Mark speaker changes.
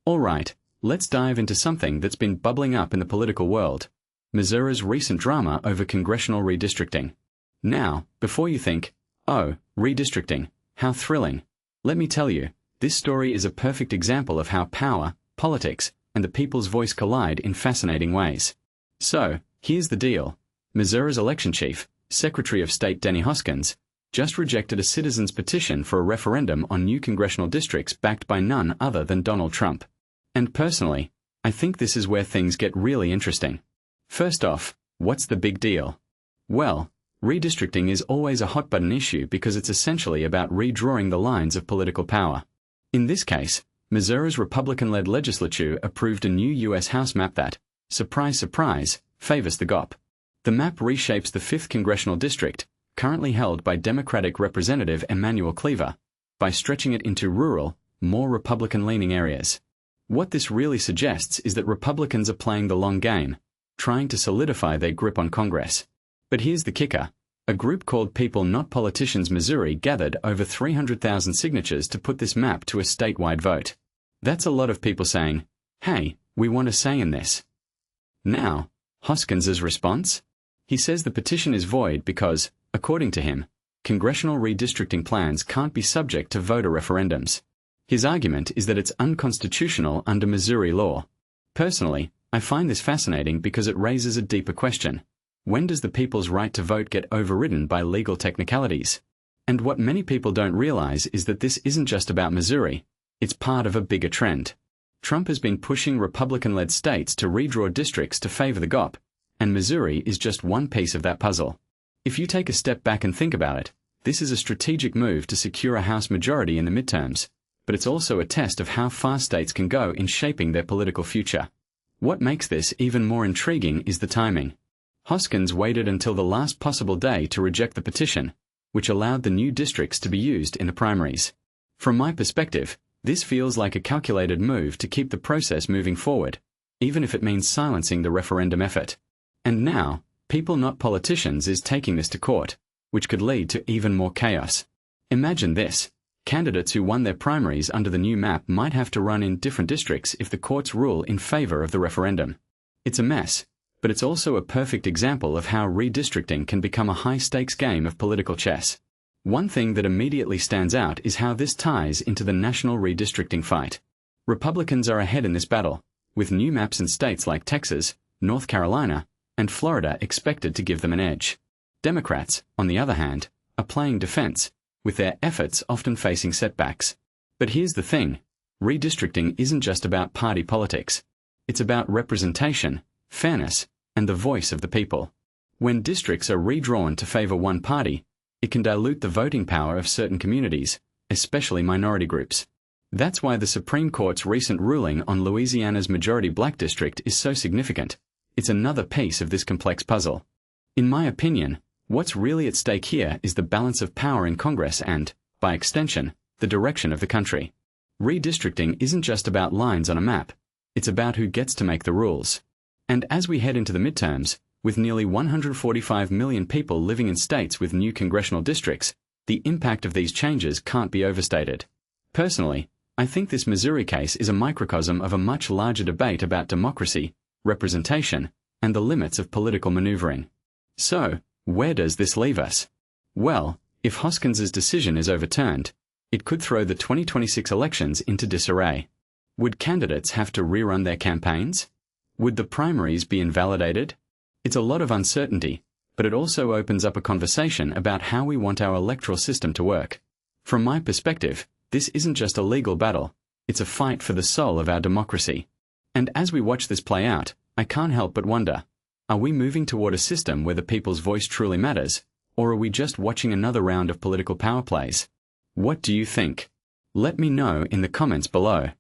Speaker 1: Alright, let's dive into something that's been bubbling up in the political world: Missouri's recent drama over congressional redistricting. Now, before you think, oh, redistricting, how thrilling, let me tell you, this story is a perfect example of how power, politics, and the people's voice collide in fascinating ways. So, here's the deal. Missouri's election chief, Secretary of State Denny Hoskins, just rejected a citizen's petition for a referendum on new congressional districts backed by none other than Donald Trump. And personally, I think this is where things get really interesting. First off, what's the big deal? Well, redistricting is always a hot-button issue because it's essentially about redrawing the lines of political power. In this case, Missouri's Republican-led legislature approved a new U.S. House map that, surprise surprise, favors the GOP. The map reshapes the 5th Congressional District, currently held by Democratic Representative Emanuel Cleaver, by stretching it into rural, more Republican-leaning areas. What this really suggests is that Republicans are playing the long game, trying to solidify their grip on Congress. But here's the kicker. A group called People Not Politicians Missouri gathered over 300,000 signatures to put this map to a statewide vote. That's a lot of people saying, hey, we want a say in this. Now, Hoskins's response? He says the petition is void because, according to him, congressional redistricting plans can't be subject to voter referendums. His argument is that it's unconstitutional under Missouri law. Personally, I find this fascinating because it raises a deeper question. When does the people's right to vote get overridden by legal technicalities? And what many people don't realize is that this isn't just about Missouri. It's part of a bigger trend. Trump has been pushing Republican-led states to redraw districts to favor the GOP, and Missouri is just one piece of that puzzle. If you take a step back and think about it, this is a strategic move to secure a House majority in the midterms, but it's also a test of how far states can go in shaping their political future. What makes this even more intriguing is the timing. Hoskins waited until the last possible day to reject the petition, which allowed the new districts to be used in the primaries. From my perspective, this feels like a calculated move to keep the process moving forward, even if it means silencing the referendum effort. And now, People Not Politicians is taking this to court, which could lead to even more chaos. Imagine this. Candidates who won their primaries under the new map might have to run in different districts if the courts rule in favor of the referendum. It's a mess, but it's also a perfect example of how redistricting can become a high-stakes game of political chess. One thing that immediately stands out is how this ties into the national redistricting fight. Republicans are ahead in this battle, with new maps in states like Texas, North Carolina, and Florida expected to give them an edge. Democrats, on the other hand, are playing defense, with their efforts often facing setbacks. But here's the thing. Redistricting isn't just about party politics. It's about representation, fairness, and the voice of the people. When districts are redrawn to favor one party, it can dilute the voting power of certain communities, especially minority groups. That's why the Supreme Court's recent ruling on Louisiana's majority black district is so significant. It's another piece of this complex puzzle. In my opinion, what's really at stake here is the balance of power in Congress and, by extension, the direction of the country. Redistricting isn't just about lines on a map. It's about who gets to make the rules. And as we head into the midterms, with nearly 145 million people living in states with new congressional districts, the impact of these changes can't be overstated. Personally, I think this Missouri case is a microcosm of a much larger debate about democracy, representation, and the limits of political maneuvering. So, where does this leave us? Well, if Hoskins's decision is overturned, it could throw the 2026 elections into disarray. Would candidates have to rerun their campaigns? Would the primaries be invalidated? It's a lot of uncertainty, but it also opens up a conversation about how we want our electoral system to work. From my perspective, this isn't just a legal battle, it's a fight for the soul of our democracy. And as we watch this play out, I can't help but wonder, are we moving toward a system where the people's voice truly matters, or are we just watching another round of political power plays? What do you think? Let me know in the comments below.